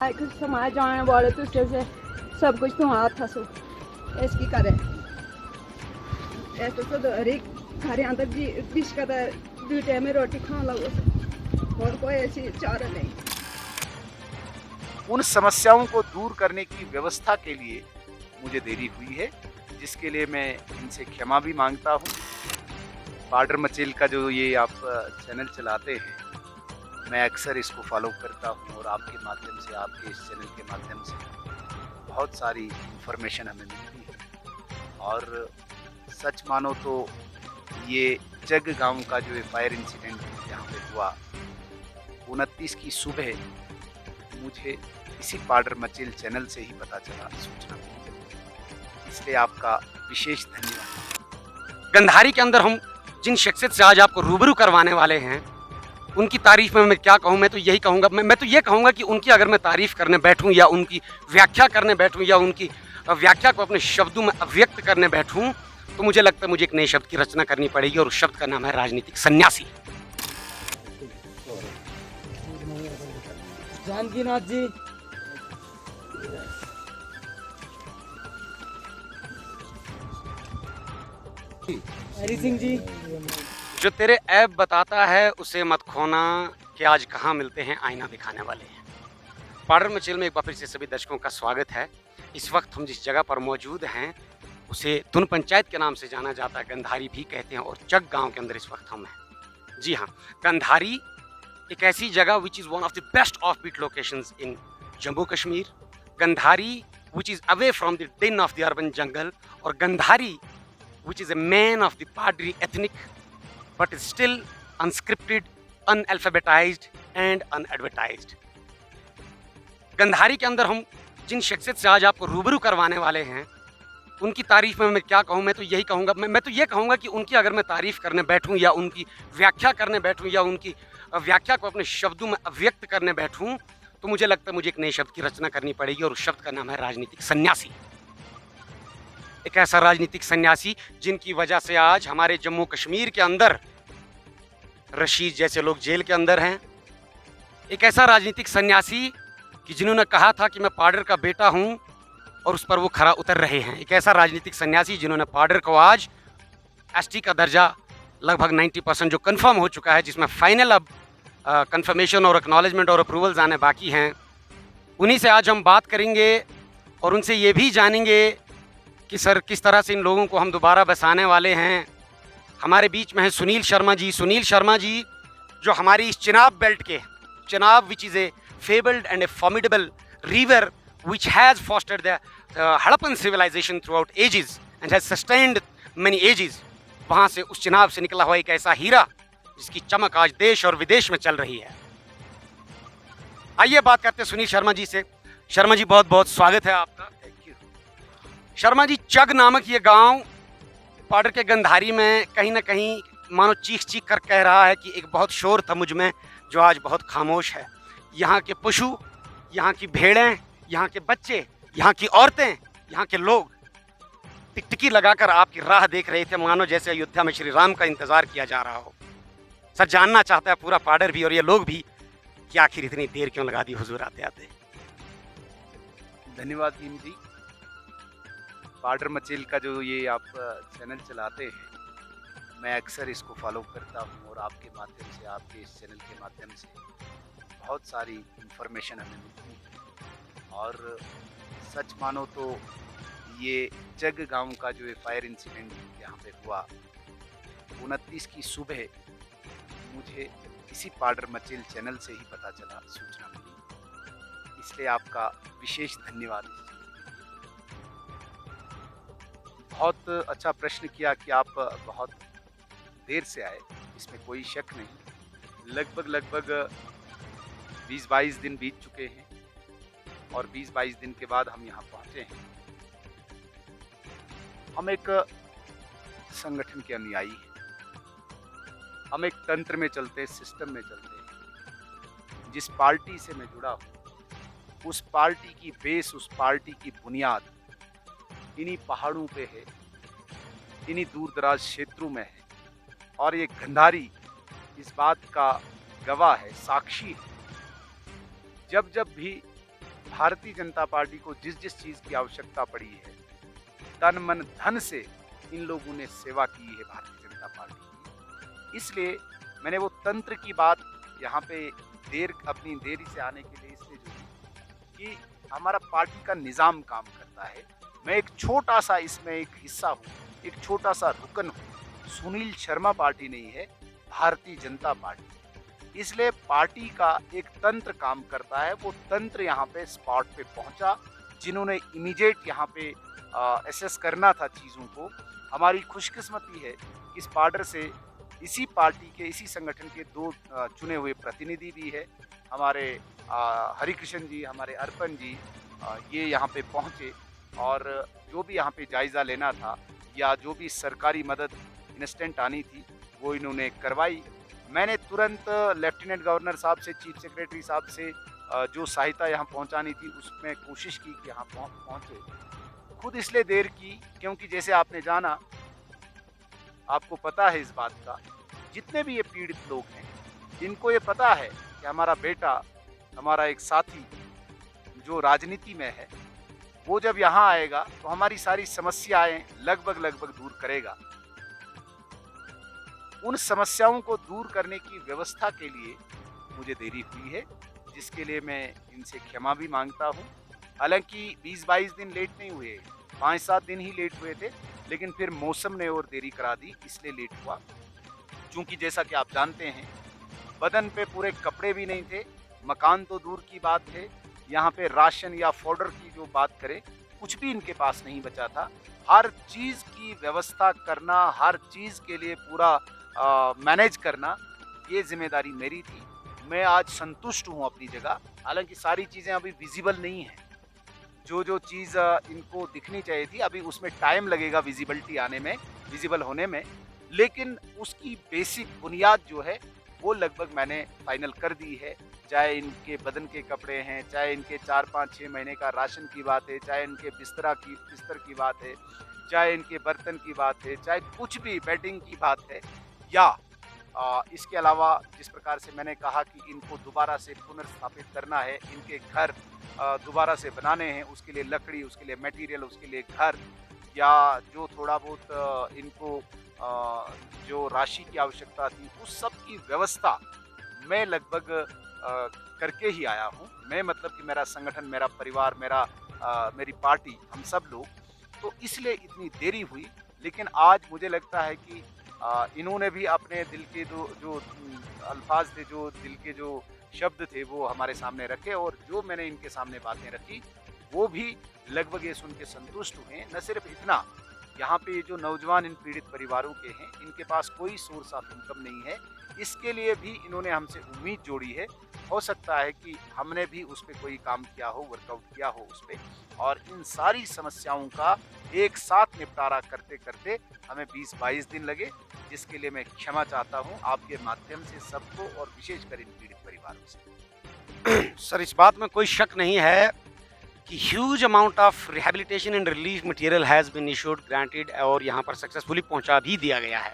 समाज जाने वाले तो से सब कुछ तो हाथ था सो इसकी करे ऐसे तो हर एक घर अंदर जी बीच का दो टाइम में रोटी खाने लगो और कोई ऐसी चारा नहीं। उन समस्याओं को दूर करने की व्यवस्था के लिए मुझे देरी हुई है, जिसके लिए मैं इनसे क्षमा भी मांगता हूँ। बॉर्डर मचेल का जो ये आप चैनल चलाते हैं, मैं अक्सर इसको फॉलो करता हूँ और आपके माध्यम से, आपके इस चैनल के माध्यम से बहुत सारी इंफॉर्मेशन हमें मिलती है। और सच मानो तो ये जग गांव का जो फायर इंसिडेंट यहाँ पे हुआ 29 की सुबह मुझे इसी बॉर्डर मचेल चैनल से ही पता चला, सूचना मिली। इसलिए आपका विशेष धन्यवाद। गंधारी के अंदर हम जिन शख्सियत से आज आपको रूबरू करवाने वाले हैं, उनकी तारीफ में मैं क्या कहूँ। मैं तो यही कहूँगा, मैं तो ये कहूँगा कि उनकी अगर मैं तारीफ करने बैठूँ या उनकी व्याख्या करने बैठूँ या उनकी व्याख्या को अपने शब्दों में अभिव्यक्त करने बैठूँ, तो मुझे लगता है मुझे एक नए शब्द की रचना करनी पड़ेगी और उस शब्द का नाम है राजनीतिक सन्यासी। जानकीनाथ जी, हरी सिंह जी, जो तेरे ऐब बताता है उसे मत खोना कि आज कहाँ मिलते हैं आईना दिखाने वाले हैं। बॉर्डर मचेल में एक बार फिर से सभी दर्शकों का स्वागत है। इस वक्त हम जिस जगह पर मौजूद हैं उसे तुन पंचायत के नाम से जाना जाता है, गंधारी भी कहते हैं, और चक गांव के अंदर इस वक्त हम हैं। जी हाँ, गंधारी एक ऐसी जगह which is one of the best offbeat locations in Jammu Kashmir. Gandhari which is away from the den of the urban jungle, और Gandhari which is a man of the Padri ethnic but is still unscripted, unalphabetized and unadvertised. Gandhari के अंदर हम जिन शख्सियत से आज आपको रूबरू करवाने वाले हैं, उनकी तारीफ में मैं क्या कहूँ। मैं तो यही कहूँगा, मैं तो ये कहूँगा कि उनकी अगर मैं तारीफ करने बैठूँ या उनकी व्याख्या करने बैठूँ या उनकी व्याख्या को अपने शब्दों में अभिव्यक्त करने बैठूँ, तो मुझे लगता है मुझे एक नए शब्द की रचना करनी पड़ेगी और उस शब्द का नाम है राजनीतिक सन्यासी। एक ऐसा राजनीतिक सन्यासी जिनकी वजह से आज हमारे जम्मू कश्मीर के अंदर रशीद जैसे लोग जेल के अंदर हैं। एक ऐसा राजनीतिक सन्यासी कि जिन्होंने कहा था कि मैं पाडर का बेटा हूं और उस पर वो खरा उतर रहे हैं। एक ऐसा राजनीतिक सन्यासी जिन्होंने पाडर को आज एसटी का दर्जा लगभग 90% जो कंफर्म हो चुका है, जिसमें फाइनल अब कंफर्मेशन और एक्नॉलेजमेंट और अप्रूवल्स आने बाकी हैं, उन्हीं से आज हम बात करेंगे और उनसे ये भी जानेंगे कि सर किस तरह से इन लोगों को हम दोबारा बसाने वाले हैं। हमारे बीच में है सुनील शर्मा जी। सुनील शर्मा जी जो हमारी इस चिनाब बेल्ट के, Chenab which is a fabled and a formidable river which has fostered the Harappan civilisation throughout ages and has sustained many ages, वहाँ से उस चिनाब से निकला हुआ एक ऐसा हीरा जिसकी चमक आज देश और विदेश में चल रही है। आइए बात करते हैं सुनील शर्मा जी से। शर्मा जी बहुत बहुत स्वागत है आपका। शर्मा जी, चग नामक ये गांव पाडर के गंधारी में कहीं ना कहीं मानो चीख चीख कर कह रहा है कि एक बहुत शोर था मुझ में जो आज बहुत खामोश है। यहाँ के पशु, यहाँ की भेड़ें, यहाँ के बच्चे, यहाँ की औरतें, यहाँ के लोग टिकटिकी लगाकर आपकी राह देख रहे थे, मानो जैसे अयोध्या में श्री राम का इंतजार किया जा रहा हो। सर, जानना चाहता है पूरा पाडर भी और ये लोग भी कि आखिर इतनी देर क्यों लगा दी हुजूर आते आते। धन्यवाद टीम जी। बॉर्डर मचेल का जो ये आप चैनल चलाते हैं, मैं अक्सर इसको फॉलो करता हूँ और आपके माध्यम से, आपके इस चैनल के माध्यम से बहुत सारी इंफॉर्मेशन हमें मिलती है। और सच मानो तो ये जग गांव का जो फायर इंसिडेंट यहाँ पे हुआ 29 की सुबह मुझे इसी बॉर्डर मचेल चैनल से ही पता चला, सूचना मिली। इसलिए आपका विशेष धन्यवाद। बहुत अच्छा प्रश्न किया कि आप बहुत देर से आए, इसमें कोई शक नहीं। लगभग 20-22 दिन बीत चुके हैं और 20-22 दिन के बाद हम यहाँ पहुँचे हैं। हम एक संगठन के अनुयायी हैं, हम एक तंत्र में चलते, सिस्टम में चलते हैं। जिस पार्टी से मैं जुड़ा हूँ, उस पार्टी की बेस, उस पार्टी की बुनियाद इन्हीं पहाड़ों पे है, इन्हीं दूर दराज क्षेत्रों में है। और ये गंधारी इस बात का गवाह है, साक्षी है। जब जब भी भारतीय जनता पार्टी को जिस जिस चीज़ की आवश्यकता पड़ी है, तन मन धन से इन लोगों ने सेवा की है भारतीय जनता पार्टी की। इसलिए मैंने वो तंत्र की बात यहाँ पे अपनी देरी से आने के लिए इसलिए जोड़ी कि हमारा पार्टी का निज़ाम काम करता है। मैं एक छोटा सा इसमें एक हिस्सा हूँ, एक छोटा सा रुकन हूँ। सुनील शर्मा पार्टी नहीं है, भारतीय जनता पार्टी। इसलिए पार्टी का एक तंत्र काम करता है। वो तंत्र यहाँ पे स्पॉट पे पहुँचा, जिन्होंने इमीडिएट यहाँ पे एसेस करना था चीज़ों को। हमारी खुशकिस्मती है कि इस पार्डर से इसी पार्टी के, इसी संगठन के 2 चुने हुए प्रतिनिधि भी है। हमारे हरिकृष्ण जी, हमारे अर्पण जी, ये यहाँ पे पहुँचे और जो भी यहाँ पे जायज़ा लेना था या जो भी सरकारी मदद इंस्टेंट आनी थी वो इन्होंने करवाई। मैंने तुरंत लेफ्टिनेंट गवर्नर साहब से, चीफ सेक्रेटरी साहब से जो सहायता यहाँ पहुँचानी थी उसमें कोशिश की कि यहाँ पहुँचे। खुद इसलिए देर की क्योंकि जैसे आपने जाना, आपको पता है इस बात का, जितने भी ये पीड़ित लोग हैं इनको ये पता है कि हमारा बेटा, हमारा एक साथी जो राजनीति में है, वो जब यहाँ आएगा तो हमारी सारी समस्याएं लगभग दूर करेगा। उन समस्याओं को दूर करने की व्यवस्था के लिए मुझे देरी हुई है, जिसके लिए मैं इनसे क्षमा भी मांगता हूँ। हालांकि 20-22 दिन लेट नहीं हुए, 5-7 दिन ही लेट हुए थे, लेकिन फिर मौसम ने और देरी करा दी, इसलिए लेट हुआ। क्योंकि जैसा कि आप जानते हैं, बदन पे पूरे कपड़े भी नहीं थे, मकान तो दूर की बात है, यहाँ पे राशन या फॉडर की जो बात करें, कुछ भी इनके पास नहीं बचा था। हर चीज़ की व्यवस्था करना, हर चीज़ के लिए पूरा मैनेज करना, ये जिम्मेदारी मेरी थी। मैं आज संतुष्ट हूँ अपनी जगह। हालांकि सारी चीज़ें अभी विजिबल नहीं हैं, जो चीज़ इनको दिखनी चाहिए थी, अभी उसमें टाइम लगेगा विजिबिलिटी आने में, विजिबल होने में, लेकिन उसकी बेसिक बुनियाद जो है वो लगभग मैंने फाइनल कर दी है। चाहे इनके बदन के कपड़े हैं, चाहे इनके 4-5-6 महीने का राशन की बात है, चाहे इनके बिस्तर की बात है, चाहे इनके बर्तन की बात है, चाहे कुछ भी बेडिंग की बात है, या इसके अलावा जिस प्रकार से मैंने कहा कि इनको दोबारा से पुनर्स्थापित करना है, इनके घर दोबारा से बनाने हैं, उसके लिए लकड़ी, उसके लिए मटेरियल, उसके लिए घर, या जो थोड़ा बहुत इनको जो राशि की आवश्यकता थी, उस सब की व्यवस्था मैं लगभग करके ही आया हूँ। मैं मतलब कि मेरा संगठन, मेरा परिवार, मेरी पार्टी, हम सब लोग, तो इसलिए इतनी देरी हुई। लेकिन आज मुझे लगता है कि इन्होंने भी अपने दिल के जो अल्फाज थे, जो दिल के जो शब्द थे, वो हमारे सामने रखे, और जो मैंने इनके सामने बातें रखी वो भी लगभग ये सुन के संतुष्ट हुए। न सिर्फ इतना, यहाँ पे ये जो नौजवान इन पीड़ित परिवारों के हैं, इनके पास कोई सोर्स ऑफ इनकम नहीं है, इसके लिए भी इन्होंने हमसे उम्मीद जोड़ी है। हो सकता है कि हमने भी उस पर कोई काम किया हो, वर्कआउट किया हो उस पर, और इन सारी समस्याओं का एक साथ निपटारा करते करते हमें 20-22 दिन लगे, जिसके लिए मैं क्षमा चाहता हूँ आपके माध्यम से सबको, और विशेषकर इन पीड़ित परिवारों से। सर, इस बात में कोई शक नहीं है कि huge amount of rehabilitation and relief material has been issued, granted, और यहाँ पर सक्सेसफुली पहुँचा भी दिया गया है।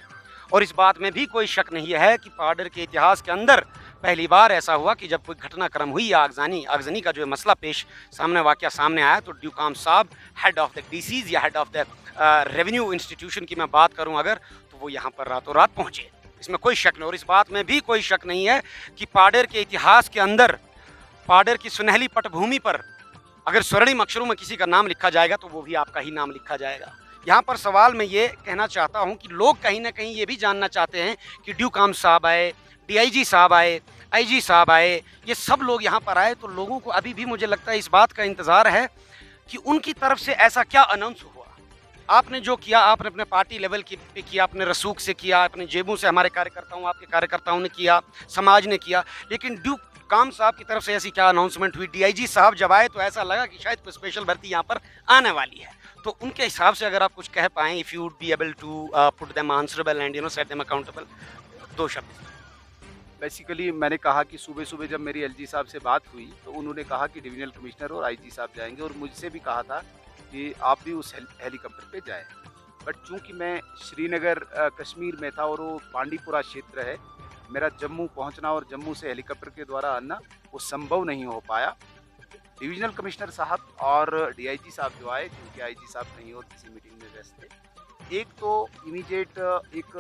और इस बात में भी कोई शक नहीं है कि पार्डर के इतिहास के अंदर पहली बार ऐसा हुआ कि जब कोई घटनाक्रम हुई या आगजनी का जो मसला वाक़या सामने आया, तो ड्यूकाम साहब, हेड ऑफ द डीसीज या head of the revenue institution की मैं बात करूं अगर, तो वो यहाँ पर रातों रात पहुँचे, इसमें कोई शक नहीं। और इस बात में भी कोई शक नहीं है कि पार्डर के इतिहास के अंदर, पार्डर की सुनहली पटभूमि पर अगर स्वर्णिम अक्षरों में किसी का नाम लिखा जाएगा तो वो भी आपका ही नाम लिखा जाएगा। यहाँ पर सवाल मैं ये कहना चाहता हूँ कि लोग कहीं ना कहीं ये भी जानना चाहते हैं कि ड्यूकाम साहब आए, डीआईजी साहब आए, आईजी साहब आए, ये सब लोग यहाँ पर आए, तो लोगों को अभी भी मुझे लगता है इस बात का इंतज़ार है कि उनकी तरफ से ऐसा क्या अनाउंस हुआ। आपने जो किया, आपने अपने पार्टी लेवल पे किया, अपने रसूख से किया, अपने जेबों से हमारे कार्यकर्ताओं, आपके कार्यकर्ताओं ने किया, समाज ने किया, लेकिन ड्यूकाम साहब की तरफ से ऐसी क्या अनाउंसमेंट हुई? डीआईजी साहब जब आए तो ऐसा लगा कि शायद कोई स्पेशल भर्ती यहाँ पर आने वाली है। तो उनके हिसाब से अगर आप कुछ कह पाएँ, if you would be able to put them answerable and set them accountable, 2 शब्द। बेसिकली मैंने कहा कि सुबह सुबह जब मेरी एलजी साहब से बात हुई तो उन्होंने कहा कि डिविजनल कमिश्नर और आईजी साहब जाएंगे, और मुझसे भी कहा था कि आप भी उस हेलीकॉप्टर पे जाएं। बट चूंकि मैं श्रीनगर कश्मीर में था और वो बांडीपुरा क्षेत्र है, मेरा जम्मू पहुंचना और जम्मू से हेलीकॉप्टर के द्वारा आना वो संभव नहीं हो पाया। डिविजनल कमिश्नर साहब और डीआईजी साहब जो आए, क्योंकि आईजी साहब कहीं और किसी मीटिंग में व्यस्त थे, एक तो इमीडिएट एक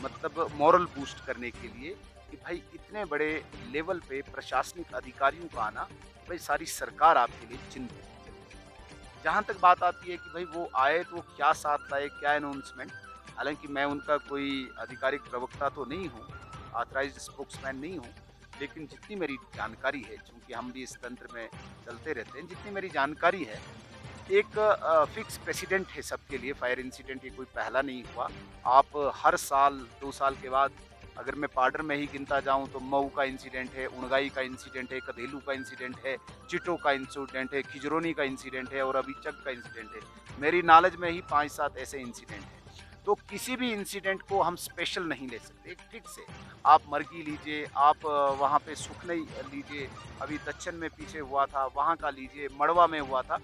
मतलब मॉरल बूस्ट करने के लिए कि भाई इतने बड़े लेवल पे प्रशासनिक अधिकारियों का आना, भाई सारी सरकार आपके लिए चिंतित है। जहाँ तक बात आती है कि भाई वो आए तो क्या साथ लाए, क्या अनाउंसमेंट, हालांकि मैं उनका कोई आधिकारिक प्रवक्ता तो नहीं हूँ, ऑथराइज्ड स्पोक्समैन नहीं हूँ, लेकिन जितनी मेरी जानकारी है, चूँकि हम भी इस तंत्र में चलते रहते हैं, जितनी मेरी जानकारी है, एक फिक्स प्रेसिडेंट है सबके लिए। फायर इंसिडेंट ये कोई पहला नहीं हुआ। आप हर साल 2 साल के बाद, अगर मैं पाडर में ही गिनता जाऊं तो मऊ का इंसिडेंट है, उनगाई का इंसिडेंट है, कधेलू का इंसिडेंट है, चिटो का इंसिडेंट है, खिजरोनी का इंसिडेंट है और अभी चक का इंसिडेंट है। मेरी नॉलेज में ही 5-7 ऐसे इंसिडेंट हैं। तो किसी भी इंसिडेंट को हम स्पेशल नहीं ले सकते, एक फिक्स है। आप मरगी लीजिए, आप वहाँ पे सुखनई लीजिए, अभी दक्षिण में पीछे हुआ था वहाँ का लीजिए, मड़वा में हुआ था,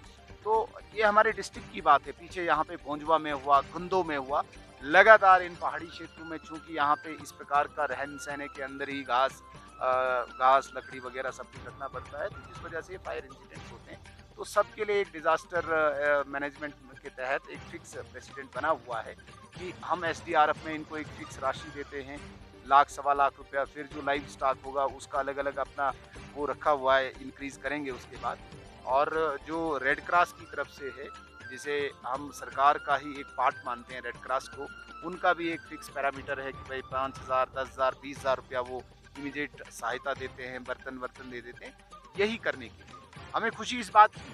तो ये हमारे डिस्ट्रिक्ट की बात है। पीछे यहाँ पे भोंजवा में हुआ, गुंदो में हुआ। लगातार इन पहाड़ी क्षेत्रों में चूँकि यहाँ पे इस प्रकार का रहन सहने के अंदर ही घास लकड़ी वगैरह सब कुछ रखना पड़ता है, तो जिस वजह से फायर इंसिडेंट्स होते हैं। तो सबके लिए एक डिज़ास्टर मैनेजमेंट के तहत एक फिक्स प्रेसिडेंट बना हुआ है कि हम एसडीआरएफ में इनको एक फिक्स राशि देते हैं, 1 सवा लाख रुपया। फिर जो लाइव स्टॉक होगा उसका अलग अलग अपना वो रखा हुआ है, इंक्रीज़ करेंगे उसके बाद। और जो रेड क्रॉस की तरफ से है, जिसे हम सरकार का ही एक पार्ट मानते हैं रेड क्रॉस को, उनका भी एक फिक्स पैरामीटर है कि भाई 5,000, 10,000, 20,000 रुपया वो इमीडिएट सहायता देते हैं, बर्तन दे देते हैं। यही करने के लिए हमें खुशी इस बात की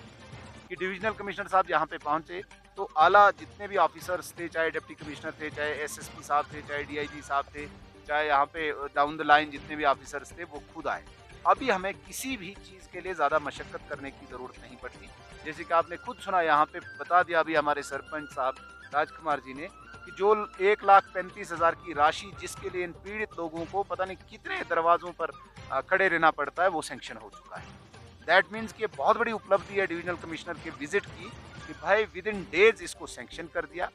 कि डिविजनल कमिश्नर साहब यहाँ पे पहुँचे तो आला जितने भी ऑफिसर्स थे, चाहे डिप्टी कमिश्नर थे, चाहे एसएसपी साहब थे, चाहे डीआईजी साहब थे, चाहे यहाँ पे डाउन द लाइन जितने भी ऑफिसर्स थे, वो खुद आए। अभी हमें किसी भी चीज़ के लिए ज़्यादा मशक्क़त करने की ज़रूरत नहीं पड़ती। जैसे कि आपने खुद सुना, यहाँ पे बता दिया अभी हमारे सरपंच साहब राजकुमार जी ने कि जो 1,35,000 की राशि जिसके लिए इन पीड़ित लोगों को पता नहीं कितने दरवाज़ों पर खड़े रहना पड़ता है, वो सैंक्शन हो चुका है। दैट मीन्स कि बहुत बड़ी उपलब्धि है डिविजनल कमिश्नर के विजिट की कि भाई विद इन डेज इसको सैंक्शन कर दिया।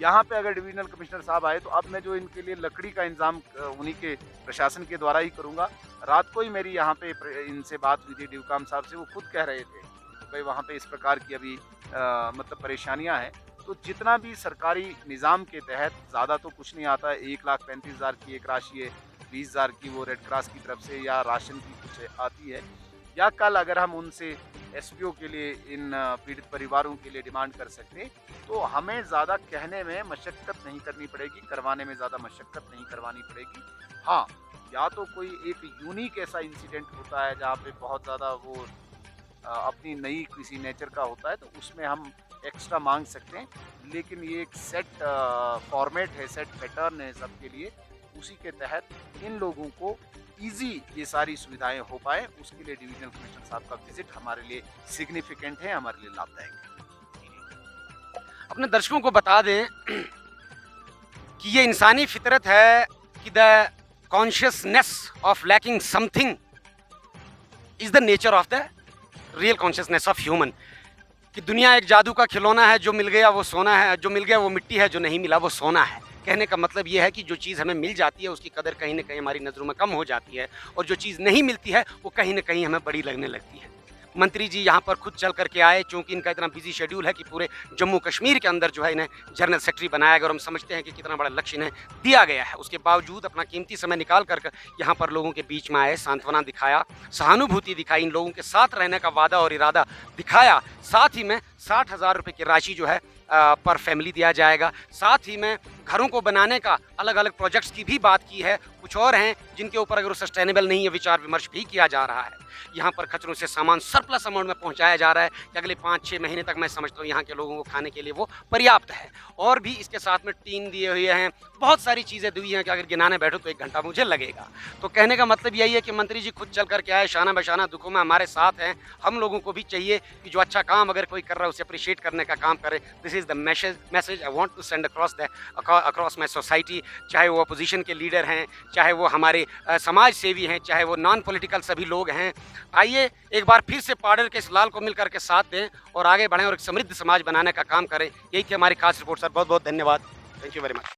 यहाँ पे अगर डिविजनल कमिश्नर साहब आए तो अब मैं जो इनके लिए लकड़ी का इंतजाम उन्हीं के प्रशासन के द्वारा ही करूँगा। रात को ही मेरी यहाँ पे इनसे बात हुई थी डिवकाम साहब से, वो खुद कह रहे थे भाई वहाँ पे इस प्रकार की अभी मतलब परेशानियाँ हैं। तो जितना भी सरकारी निज़ाम के तहत ज़्यादा तो कुछ नहीं आता है, 1,35,000 की एक राशि है, 20,000 की वो रेड क्रॉस की तरफ से या राशन की कुछ आती है, या कल अगर हम उनसे एसपीओ के लिए इन पीड़ित परिवारों के लिए डिमांड कर सकते, तो हमें ज़्यादा कहने में मशक्क़त नहीं करनी पड़ेगी, करवाने में ज़्यादा मशक्क़त नहीं करवानी पड़ेगी। हाँ, या तो कोई एक यूनिक ऐसा इंसिडेंट होता है जहाँ पे बहुत ज़्यादा वो अपनी नई किसी नेचर का होता है, तो उसमें हम एक्स्ट्रा मांग सकते हैं, लेकिन ये एक सेट फॉर्मेट है, सेट पैटर्न है सबके लिए। उसी के तहत इन लोगों को इजी ये सारी सुविधाएं हो पाए, उसके लिए डिविजनल कमिश्नर साहब का विजिट हमारे लिए सिग्निफिकेंट है, हमारे लिए लाभदायक है। अपने दर्शकों को बता दें कि ये इंसानी फितरत है कि the consciousness of lacking something is the nature of the real consciousness of human. कि दुनिया एक जादू का खिलौना है, जो मिल गया वो सोना है, जो मिल गया वो मिट्टी है, जो नहीं मिला वो सोना है। कहने का मतलब ये है कि जो चीज़ हमें मिल जाती है उसकी कदर कहीं ना कहीं हमारी नज़रों में कम हो जाती है, और जो चीज़ नहीं मिलती है वो कहीं ना कहीं हमें बड़ी लगने लगती है। मंत्री जी यहाँ पर खुद चल करके आए, चूँकि इनका इतना बिजी शेड्यूल है कि पूरे जम्मू कश्मीर के अंदर जो है इन्हें जनरल सेक्रेटरी बनाया गया, और हम समझते हैं कि कितना बड़ा लक्ष्य इन्हें दिया गया है। उसके बावजूद अपना कीमती समय निकाल कर यहाँ पर लोगों के बीच में आए, सांत्वना दिखाया, सहानुभूति दिखाई, इन लोगों के साथ रहने का वादा और इरादा दिखाया। साथ ही में 60,000 रुपये की राशि जो है पर फैमिली दिया जाएगा। साथ ही में घरों को बनाने का अलग अलग प्रोजेक्ट्स की भी बात की है। कुछ और हैं जिनके ऊपर अगर वो सस्टेनेबल नहीं है, विचार विमर्श भी किया जा रहा है। यहाँ पर खच्चरों से सामान सरप्लस अमाउंट में पहुँचाया जा रहा है कि अगले 5-6 महीने तक मैं समझता हूँ यहाँ के लोगों को खाने के लिए वो पर्याप्त है। और भी इसके साथ में टीन दिए हुए हैं, बहुत सारी चीज़ें दी हैं कि अगर गिनाने बैठो तो 1 घंटा मुझे लगेगा। तो कहने का मतलब यही है कि मंत्री जी खुद चल करके आए, शाना बशाना दुखों में हमारे साथ हैं। हम लोगों को भी चाहिए कि जो अच्छा काम अगर कोई कर रहा है उसे अप्रिशिएट करने का काम करे। This is the message I want to send across my society. चाहे वो अपोजिशन के लीडर हैं, चाहे वो हमारे समाज सेवी हैं, चाहे वो नॉन पॉलिटिकल सभी लोग हैं। आइए एक बार फिर से पाडर के इस लाल को मिल करके साथ दें और आगे बढ़ें और एक समृद्ध समाज बनाने का काम करें। यही थी हमारी खास रिपोर्ट सर। बहुत बहुत धन्यवाद। Thank you very much.